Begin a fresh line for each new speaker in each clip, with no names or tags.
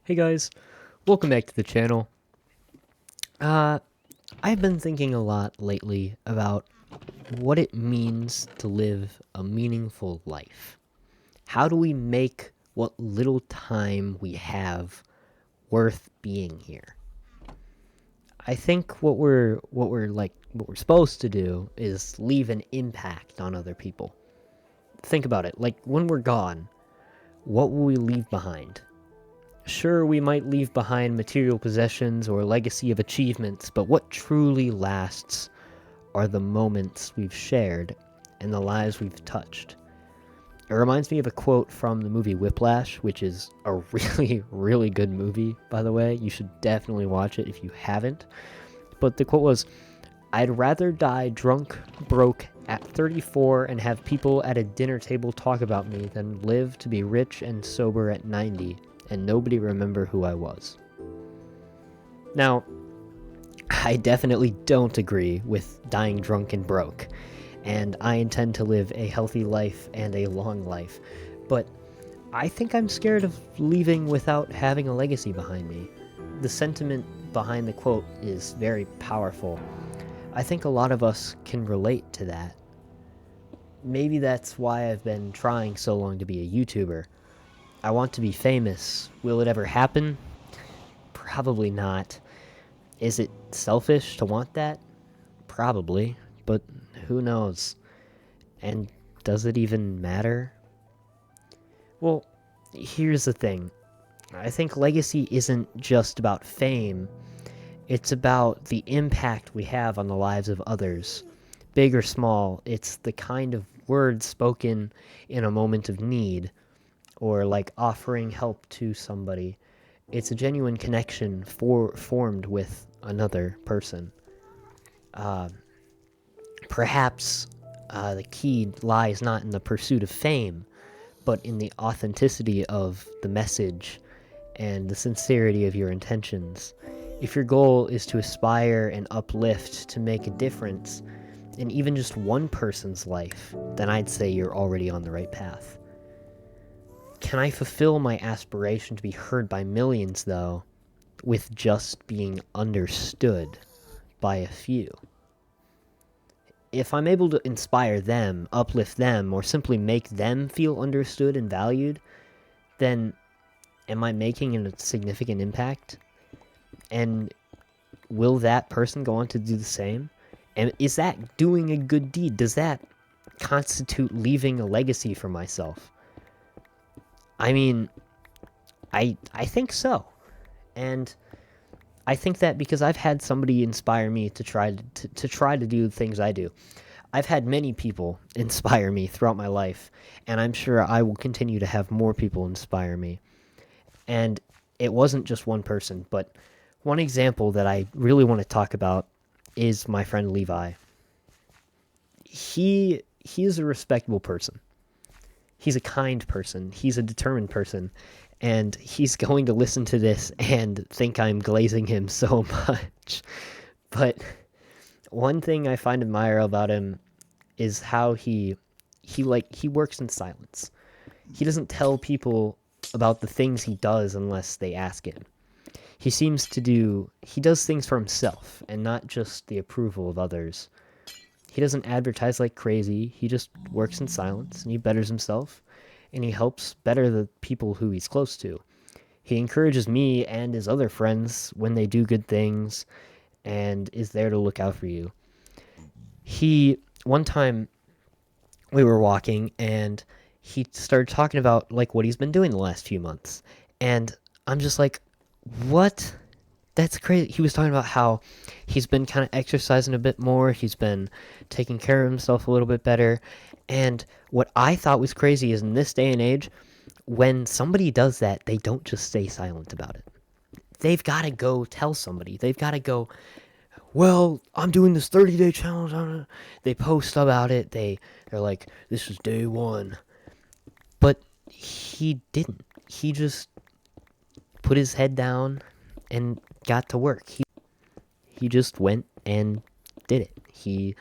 Hey guys, welcome back to the channel. Uh, I've been thinking a lot lately about what it means to live a meaningful life. How do we make what little time we have worth being here? I think what we're supposed to do is leave an impact on other people. Think about it. Like when we're gone, what will we leave behind? Sure, we might leave behind material possessions or a legacy of achievements, but what truly lasts are the moments we've shared and the lives we've touched. It reminds me of a quote from the movie Whiplash, which is a really, really good movie, by the way. You should definitely watch it if you haven't. But the quote was, "I'd rather die drunk, broke, at 34 and have people at a dinner table talk about me than live to be rich and sober at 90 and nobody remember who I was." Now, I definitely don't agree with dying drunk and broke, and I intend to live a healthy life and a long life, but I think I'm scared of leaving without having a legacy behind me. The sentiment behind the quote is very powerful. I think a lot of us can relate to that. Maybe that's why I've been trying so long to be a YouTuber. I want to be famous. Will it ever happen? Probably not. Is it selfish to want that? Probably, but who knows? And does it even matter? Well, here's the thing. I think legacy isn't just about fame. It's about the impact we have on the lives of others. Big or small, it's the kind of words spoken in a moment of need, or like offering help to somebody. It's a genuine connection formed with another person. Uh, perhaps the key lies not in the pursuit of fame, but in the authenticity of the message and the sincerity of your intentions. If your goal is to aspire and uplift to make a difference in even just one person's life, then I'd say you're already on the right path. Can I fulfill my aspiration to be heard by millions, though, with just being understood by a few? If I'm able to inspire them, uplift them, or simply make them feel understood and valued, then am I making a significant impact? And will that person go on to do the same? And is that doing a good deed? Does that constitute leaving a legacy for myself? I mean, I think so. And I think that because I've had somebody inspire me to try to do the things I do. I've had many people inspire me throughout my life, and I'm sure I will continue to have more people inspire me. And it wasn't just one person, but one example that I really want to talk about is my friend Levi. He is a respectable person. He's a kind person. He's a determined person. And he's going to listen to this and think I'm glazing him so much. But one thing I find admirable about him is how he works in silence. He doesn't tell people about the things he does unless they ask him. He does things for himself and not just the approval of others. He doesn't advertise like crazy. He just works in silence and he betters himself and he helps better the people who he's close to. He encourages me and his other friends when they do good things and is there to look out for you. One time we were walking and he started talking about like what he's been doing the last few months. And I'm just like, what? That's crazy. He was talking about how he's been kind of exercising a bit more. He's been taking care of himself a little bit better. And what I thought was crazy is in this day and age, when somebody does that, they don't just stay silent about it. They've got to go tell somebody. They've got to go, well, I'm doing this 30-day challenge. They post about it. They're like, this is day one. But he didn't. He just put his head down and got to work. He just went and did it. He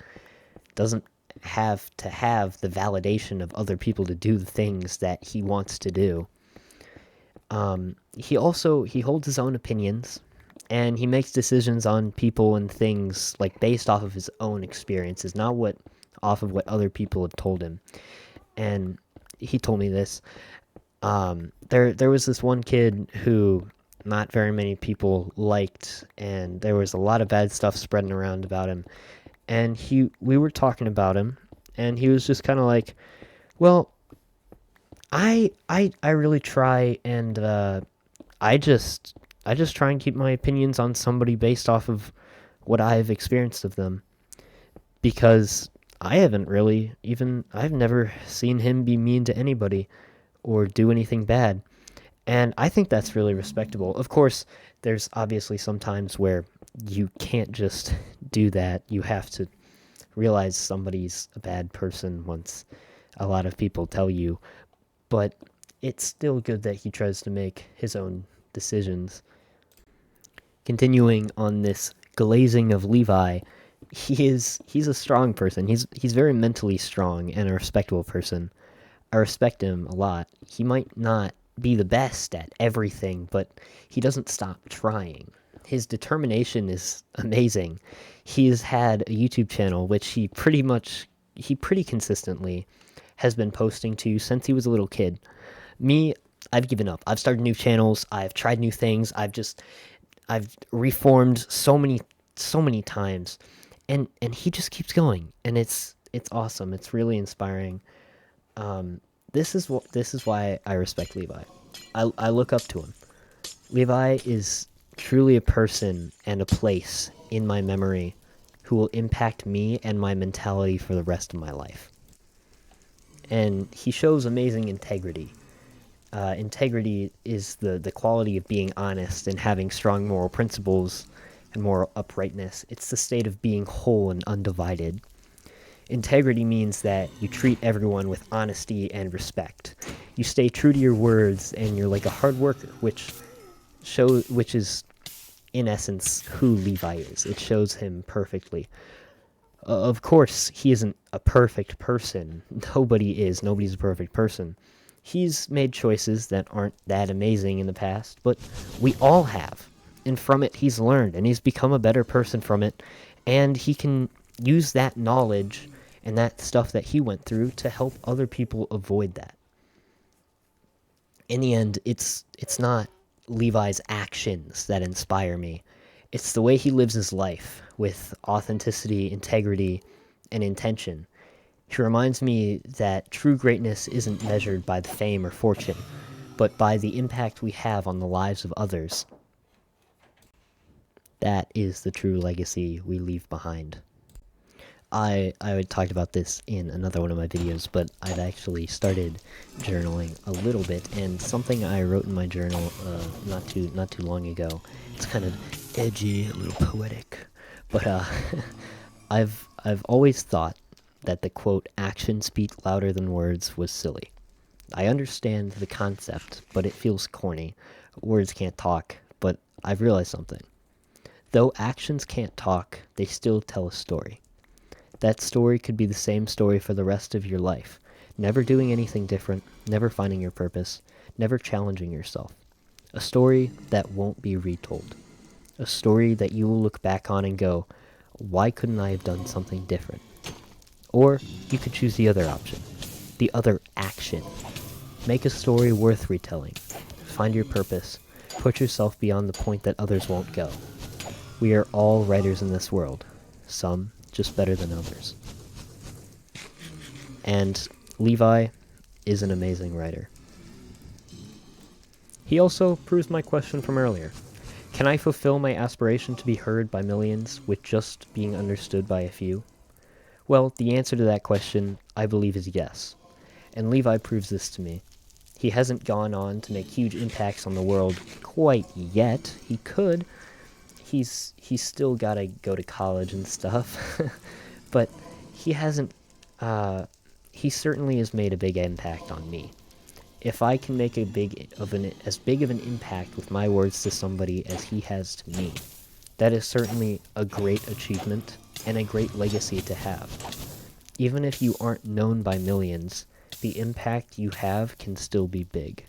doesn't have to have the validation of other people to do the things that he wants to do. He holds his own opinions, and he makes decisions on people and things like based off of his own experiences, not what off of what other people have told him. And he told me this. There was this one kid who not very many people liked, and there was a lot of bad stuff spreading around about him. And we were talking about him, and he was just kind of like, well, I really try, and I just try and keep my opinions on somebody based off of what I've experienced of them, because I've never seen him be mean to anybody or do anything bad. And I think that's really respectable. Of course, there's obviously some times where you can't just do that. You have to realize somebody's a bad person once a lot of people tell you. But it's still good that he tries to make his own decisions. Continuing on this glazing of Levi, he's a strong person. He's very mentally strong and a respectable person. I respect him a lot. He might not be the best at everything, but he doesn't stop trying. His determination is amazing. He's had a YouTube channel which he pretty consistently has been posting to since he was a little kid. Me, I've given up. I've started new channels. I've tried new things. I've reformed so many times, and he just keeps going, and it's awesome. It's really inspiring. This is why I respect Levi. I look up to him. Levi is truly a person and a place in my memory who will impact me and my mentality for the rest of my life. And he shows amazing integrity. Integrity is the quality of being honest and having strong moral principles and moral uprightness. It's the state of being whole and undivided. Integrity means that you treat everyone with honesty and respect. You stay true to your words, and you're like a hard worker, which is in essence who Levi is. It shows him perfectly. Of course, he isn't a perfect person. Nobody is. Nobody's a perfect person. He's made choices that aren't that amazing in the past, but we all have. And from it, he's learned, and he's become a better person from it, and he can use that knowledge and that stuff that he went through to help other people avoid that. In the end, it's not Levi's actions that inspire me. It's the way he lives his life with authenticity, integrity, and intention. He reminds me that true greatness isn't measured by the fame or fortune, but by the impact we have on the lives of others. That is the true legacy we leave behind. I talked about this in another one of my videos, but I've actually started journaling a little bit, and something I wrote in my journal not too long ago. It's kind of edgy, a little poetic, but I've always thought that the quote "actions speak louder than words" was silly. I understand the concept, but it feels corny. Words can't talk, but I've realized something. Though actions can't talk, they still tell a story. That story could be the same story for the rest of your life. Never doing anything different, never finding your purpose, never challenging yourself. A story that won't be retold. A story that you will look back on and go, why couldn't I have done something different? Or you could choose the other option, the other action. Make a story worth retelling. Find your purpose. Put yourself beyond the point that others won't go. We are all writers in this world. Some just better than others. And Levi is an amazing writer. He also proves my question from earlier. Can I fulfill my aspiration to be heard by millions with just being understood by a few? Well, the answer to that question, I believe, is yes. And Levi proves this to me. He hasn't gone on to make huge impacts on the world quite yet. He could. He's still got to go to college and stuff. But he hasn't, he certainly has made a big impact on me. If I can make as big of an impact with my words to somebody as he has to me, that is certainly a great achievement and a great legacy to have. Even if you aren't known by millions, the impact you have can still be big.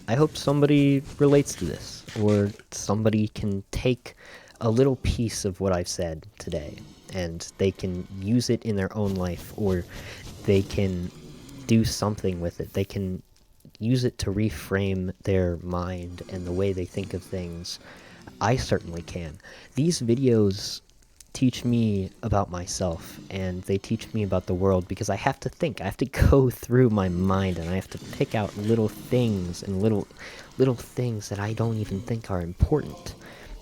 I hope somebody relates to this, or somebody can take a little piece of what I've said today, and they can use it in their own life, or they can do something with it. They can use it to reframe their mind and the way they think of things. I certainly can. These videos teach me about myself, and they teach me about the world, because I have to think. I have to go through my mind, and I have to pick out little things and little things that I don't even think are important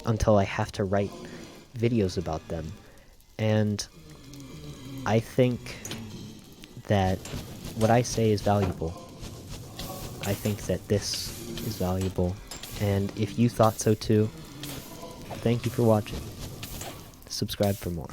until I have to write videos about them. And I think that what I say is valuable. I think that this is valuable, and if you thought so too, thank you for watching. Subscribe for more.